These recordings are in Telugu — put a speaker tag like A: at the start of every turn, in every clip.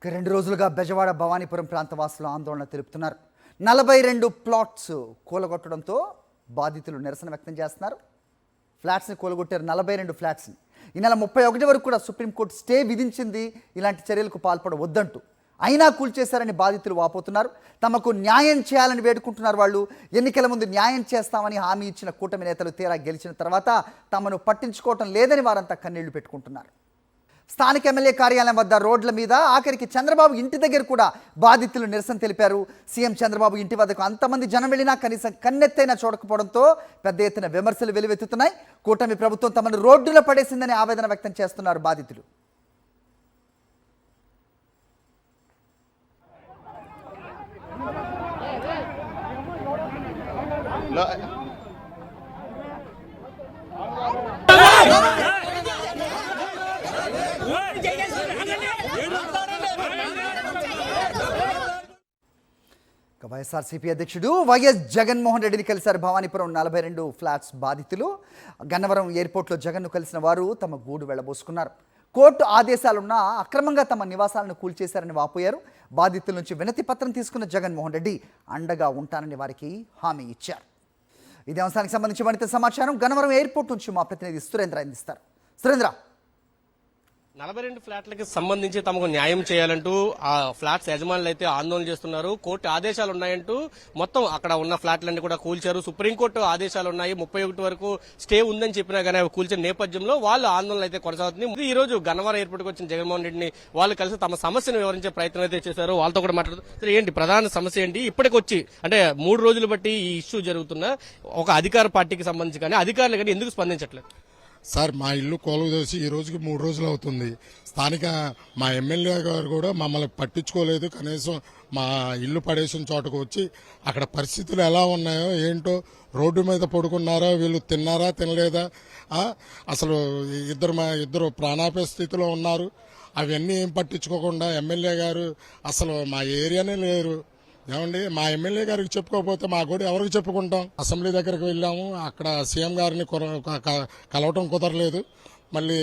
A: 2 రోజులుగా బెజవాడ భవానీపురం ప్రాంత వాసులు ఆందోళన తెలుపుతున్నారు. 42 ప్లాట్స్ కూలగొట్టడంతో బాధితులు నిరసన వ్యక్తం చేస్తున్నారు. ఫ్లాట్స్ని కూలగొట్టారు, 42 ఫ్లాట్స్ని. ఈ నెల 31 వరకు కూడా సుప్రీంకోర్టు స్టే విధించింది ఇలాంటి చర్యలకు పాల్పడవద్దంటూ. అయినా కూల్చేశారని బాధితులు వాపోతున్నారు. తమకు న్యాయం చేయాలని వేడుకుంటున్నారు. వాళ్ళు ఎన్నికల ముందు న్యాయం చేస్తామని హామీ ఇచ్చిన కూటమి నేతలు తీరా గెలిచిన తర్వాత తమను పట్టించుకోవటం లేదని వారంతా కన్నీళ్లు పెట్టుకుంటున్నారు. స్థానిక ఎమ్మెల్యే కార్యాలయం వద్ద రోడ్ల మీద ఆఖరికి చంద్రబాబు ఇంటి దగ్గర కూడా బాధితులు నిరసన తెలిపారు. సీఎం చంద్రబాబు ఇంటి వద్దకు అంతమంది జనం వెళ్ళినా కనీసం కన్నెత్తైనా చూడకపోవడంతో పెద్ద ఎత్తున విమర్శలు వెలువెత్తుతున్నాయి. కూటమి ప్రభుత్వం తమను రోడ్డులో పడేసిందని ఆవేదన వ్యక్తం చేస్తున్నారు బాధితులు. వైఎస్ఆర్సీపీ అధ్యక్షుడు వైఎస్ జగన్మోహన్ రెడ్డిని కలిశారు భవానీపురం 42 ఫ్లాట్స్ బాధితులు. గన్నవరం ఎయిర్పోర్ట్లో జగన్ను కలిసిన వారు తమ గూడు వెళ్లబోసుకున్నారు. కోర్టు ఆదేశాలున్నా అక్రమంగా తమ నివాసాలను కూల్చేశారని వాపోయారు. బాధితుల నుంచి వినతి పత్రం తీసుకున్న జగన్మోహన్ రెడ్డి అండగా ఉంటానని వారికి హామీ ఇచ్చారు. ఇదే అంశానికి సంబంధించి మరింత సమాచారం గన్నవరం ఎయిర్పోర్ట్ నుంచి మా ప్రతినిధి సురేంద్ర అందిస్తారు. సురేంద్ర,
B: 42 ఫ్లాట్లకి సంబంధించి తమకు న్యాయం చేయాలంటూ ఆ ఫ్లాట్స్ యజమానులు అయితే ఆందోళన చేస్తున్నారు. కోర్టు ఆదేశాలు ఉన్నాయంటూ మొత్తం అక్కడ ఉన్న ఫ్లాట్లన్నీ కూడా కూల్చారు. సుప్రీంకోర్టు ఆదేశాలు ఉన్నాయి, 31 వరకు స్టే ఉందని చెప్పినా కానీ అవి కూల్చిన నేపథ్యంలో వాళ్ళు ఆందోళన అయితే కొనసాగుతుంది. ఈ రోజు గన్నవరం ఎయిర్పోర్ట్కి వచ్చిన జగన్మోహన్ రెడ్డిని వాళ్ళు కలిసి తమ సమస్యను వివరించే ప్రయత్నం అయితే చేశారు. వాళ్ళతో కూడా మాట్లాడుతూ ఏంటి ప్రధాన సమస్య ఏంటి, ఇప్పటికొచ్చి అంటే 3 రోజులు బట్టి ఈ ఇష్యూ జరుగుతున్న ఒక అధికార పార్టీకి సంబంధించి కానీ అధికారులు కానీ ఎందుకు స్పందించట్లేదు?
C: సార్, మా ఇల్లు కూలదోసి ఈ రోజుకి 3 రోజులు అవుతుంది. స్థానిక మా ఎమ్మెల్యే గారు కూడా మమ్మల్ని పట్టించుకోలేదు. కనీసం మా ఇల్లు పడేసిన చోటకు వచ్చి అక్కడ పరిస్థితులు ఎలా ఉన్నాయో రోడ్డు మీద పడుకున్నారా, వీళ్ళు తిన్నారా తినలేదా, అసలు ఇద్దరు ప్రాణాపాయ స్థితిలో ఉన్నారు. అవన్నీ ఏం పట్టించుకోకుండా ఎమ్మెల్యే గారు అసలు మా ఏరియానే లేరు. ఏమండి, మా ఎమ్మెల్యే గారికి చెప్పుకోకపోతే మా కూడా ఎవరికి చెప్పుకుంటాం? అసెంబ్లీ దగ్గరికి వెళ్ళాము, అక్కడ సీఎం గారిని కలవటం కుదరలేదు. మళ్ళీ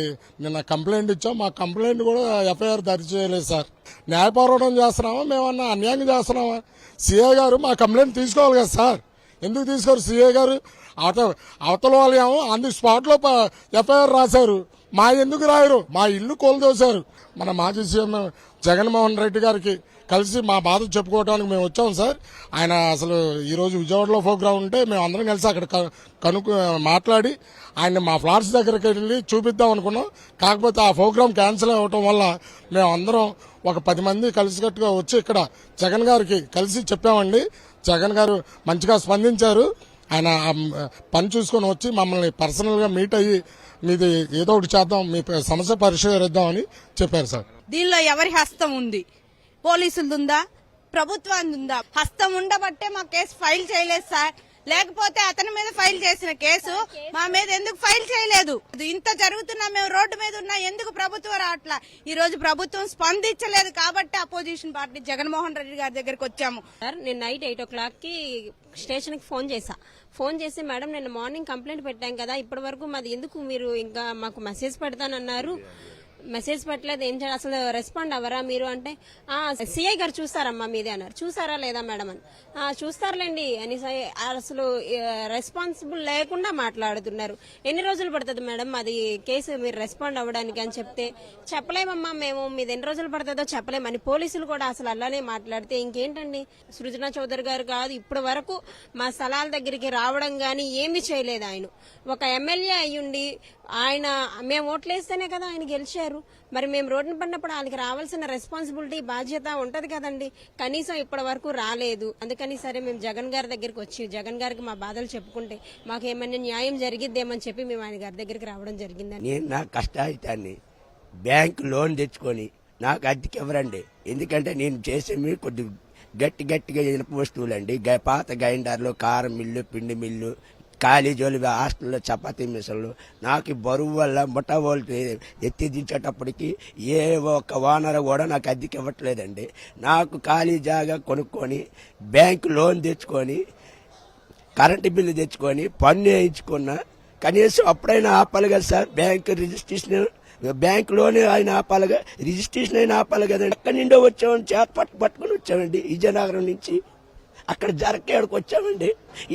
C: నిన్న కంప్లైంట్ ఇచ్చాం, మా కంప్లైంట్ కూడా ఎఫ్ఐఆర్ దర్జీ చేయలేదు. సార్, న్యాయపోరాటం చేస్తున్నామా, మేమన్నా అన్యాయం చేస్తున్నామా? సీఏ గారు మా కంప్లైంట్ తీసుకోవాలి కదా సార్, ఎందుకు తీసుకోరు? సీఏ గారు అవతల వాళ్ళు ఏమో ఆన్ ది స్పాట్లో ఎఫ్ఐఆర్ రాశారు, మా ఎందుకు రాయరు? మా ఇల్లు కూలదోశారు. మన మాజీ సీఎం జగన్మోహన్ రెడ్డి గారికి కలిసి మా బాధ చెప్పుకోవడానికి మేము వచ్చాం సార్. ఆయన అసలు ఈరోజు విజయవాడలో ప్రోగ్రాం ఉంటే మేము అందరం కలిసి అక్కడ మాట్లాడి ఆయన మా ఫ్లాట్స్ దగ్గరికి వెళ్ళి చూపిద్దాం అనుకున్నాం. కాకపోతే ఆ ప్రోగ్రాం క్యాన్సిల్ అవ్వటం వల్ల మేము అందరం ఒక 10 మంది కలిసికట్టుగా వచ్చి ఇక్కడ జగన్ గారికి కలిసి చెప్పామండి. జగన్ గారు మంచిగా స్పందించారు. ఆయన పని చూసుకొని వచ్చి మమ్మల్ని పర్సనల్గా మీట్ అయ్యి మీది ఏదో ఒకటి చేద్దాం, మీ సమస్య పరిష్కరిద్దామని చెప్పారు సార్.
D: దీనిలో ఎవరి హస్తం ఉంది? పోలీసులు ఉందా, ప్రభుత్వాన్ని ఉందా? హస్తం ఉండబట్టే మా కేసు ఫైల్ చేయలేదు సార్. లేకపోతే అతని మీద ఫైల్ చేసిన కేసు మా మీద ఎందుకు ఫైల్ చేయలేదు? ఇంత జరుగుతున్నా మేము రోడ్డు మీద ఉన్నా ఎందుకు ప్రభుత్వం రావట్లా? ఈ రోజు ప్రభుత్వం స్పందించలేదు కాబట్టి అపోజిషన్ పార్టీ జగన్మోహన్ రెడ్డి గారి దగ్గరికి వచ్చాము.
E: సార్, నేను నైట్ 8 o'clock కి స్టేషన్ కి ఫోన్ చేసి మేడం నేను మార్నింగ్ కంప్లైంట్ పెట్టాం కదా, ఇప్పటి వరకు మాది ఎందుకు మీరు ఇంకా మాకు మెసేజ్ పెడతానన్నారు, మెసేజ్ పెట్టలేదు, ఏం చేయాలి, అసలు రెస్పాండ్ అవ్వరా మీరు అంటే సిఐ గారు చూస్తారమ్మా మీదే అన్నారు. చూసారా లేదా మేడం అని, చూస్తారులేండి అని అసలు రెస్పాన్సిబుల్ లేకుండా మాట్లాడుతున్నారు. ఎన్ని రోజులు పడుతుంది మేడం అది కేసు మీరు రెస్పాండ్ అవ్వడానికి అని చెప్తే చెప్పలేమమ్మా మేము, మీది ఎన్ని రోజులు పడుతుందో చెప్పలేమని పోలీసులు కూడా అసలు అలానే మాట్లాడితే ఇంకేంటండి. సృజనా చౌదరి గారు కాదు ఇప్పటి వరకు మా స్థలాల దగ్గరికి రావడం గానీ ఏమీ చేయలేదు. ఆయన ఒక ఎమ్మెల్యే అయ్యుండి ఆయన మేము ఓట్లేస్తేనే కదా ఆయన గెలిచారు. మరి మేము రోడ్డున పడినప్పుడు వాళ్ళకి రావాల్సిన రెస్పాన్సిబిలిటీ బాధ్యత ఉంటది కదండి. కనీసం ఇప్పటి వరకు రాలేదు. అందుకని సరే మేము జగన్ గారి దగ్గరికి వచ్చి జగన్ గారికి మా బాధలు చెప్పుకుంటే మాకు ఏమైనా న్యాయం జరిగిద్దేమని చెప్పి మేము ఆయన గారి దగ్గరికి రావడం జరిగిందండి.
F: నేను నా కష్టాయితాన్ని బ్యాంక్ లోన్ తెచ్చుకొని నాకు అద్దెకి ఇవ్వరండి. ఎందుకంటే నేను చేసేవి కొద్ది గట్టిగా ఇనుప వస్తువులండి, పాత గ్రైండర్లు, కారం మిల్లు, పిండి మిల్లు, కాలేజీలు, హాస్టల్లో చపాతీ మిషన్లు. నాకు బరువు వల్ల ముఠా వాళ్ళు ఎత్తి దించేటప్పటికి ఏ ఒక్క ఓనర్ కూడా నాకు అద్దెకి ఇవ్వట్లేదండి. నాకు ఖాళీ జాగా కొనుక్కొని బ్యాంకు లోన్ తెచ్చుకొని కరెంటు బిల్లు తెచ్చుకొని పన్ను వేయించుకున్నా కనీసం అప్పుడైనా ఆపాలి కదా sir. Bank registration bank loan ఆయన ఆపాలిగా, రిజిస్ట్రేషన్ అయినా ఆపాలి కదండి. ఎక్కడి నుండో వచ్చామండి, చేత పట్టుకొని వచ్చామండి విజయనగరం నుంచి. అక్కడ జరకేడకు వచ్చామండి.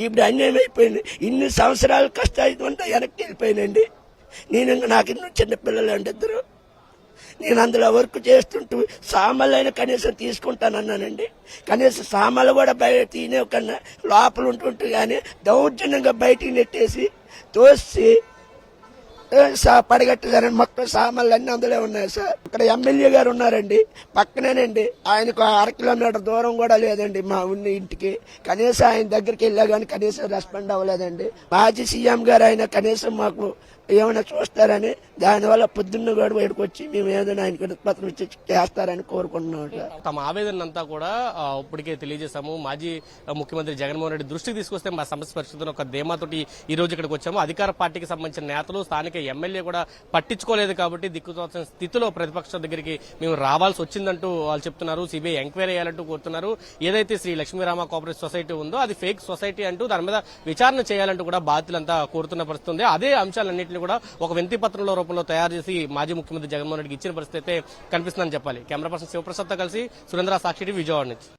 F: ఇప్పుడు అన్యాయం అయిపోయింది. ఇన్ని సంవత్సరాలు కష్టాయితంతా వెనక్కి వెళ్ళిపోయినండి. నాకు ఇన్ని చిన్నపిల్లలు అండి ఇద్దరు. నేను అందులో వర్క్ చేస్తుంటూ సామాన్లు అయినా కనీసం తీసుకుంటానన్నానండి. కనీసం సామాన్లు కూడా బయట తినే కన్నా లోపల ఉంటుంటే కానీ దౌర్జన్యంగా బయటికి నెట్టేసి తోసి పడగట్టేశారండి. మొత్తం సామాన్లు అన్ని అందులో ఉన్నాయి సార్. ఇక్కడ ఎమ్మెల్యే గారు ఉన్నారండి, పక్కనేనండి. ఆయనకు 1/2 కిలోమీటర్ దూరం కూడా లేదండి మా ఉన్న ఇంటికి. కనీసం ఆయన దగ్గరికి వెళ్ళా కానీ కనీసం రెస్పాండ్ అవ్వలేదండి. మాజీ సీఎం గారు ఆయన కనీసం మాకు ఏమైనా చూస్తారని, దానివల్ల పొద్దున్న కూడా బయటకు వచ్చి మేము ఏదైనా ఆయనకి పత్రం ఇచ్చి చేస్తారని కోరుకుంటున్నాం.
B: తమ ఆవేదన అంతా కూడా ఇప్పటికే తెలియజేశాము. మాజీ ముఖ్యమంత్రి జగన్మోహన్ రెడ్డి దృష్టికి తీసుకొస్తే మా సమస్య పరిస్థితులను ఒక ధీమాతోటి ఈ రోజు ఇక్కడికి వచ్చాము. అధికార పార్టీకి సంబంధించిన నేతలు, స్థానిక ఎమ్మెల్యే కూడా పట్టించుకోలేదు కాబట్టి దిక్కుతోచిన స్థితిలో ప్రతిపక్షం దగ్గరికి మేము రావాల్సి వచ్చిందంటూ వాళ్ళు చెప్తున్నారు. సిబిఐ ఎంక్వైరీ చేయాలంటూ కోరుతున్నారు. ఏదైతే శ్రీ లక్ష్మీరామ కోఆపరేటివ్ సొసైటీ ఉందో అది ఫేక్ సొసైటీ అంటూ దాని మీద విచారణ చేయాలంటూ కూడా బాధితులంతా కోరుతున్న పరిస్థితి ఉంది. అదే అంశాలన్నింటినీ కూడా ఒక వినతి పత్రంలో రూపంలో తయారు చేసి మాజీ ముఖ్యమంత్రి జగన్మోహన్ రెడ్డికి ఇచ్చిన పరిస్థితి అయితే కనిపిస్తుందని చెప్పాలి. కెమెరా పర్సన్ శివప్రసాద్ తో కలిసి సురేంద్ర, సాక్షి టీవీ, విజయవాడ నుంచి.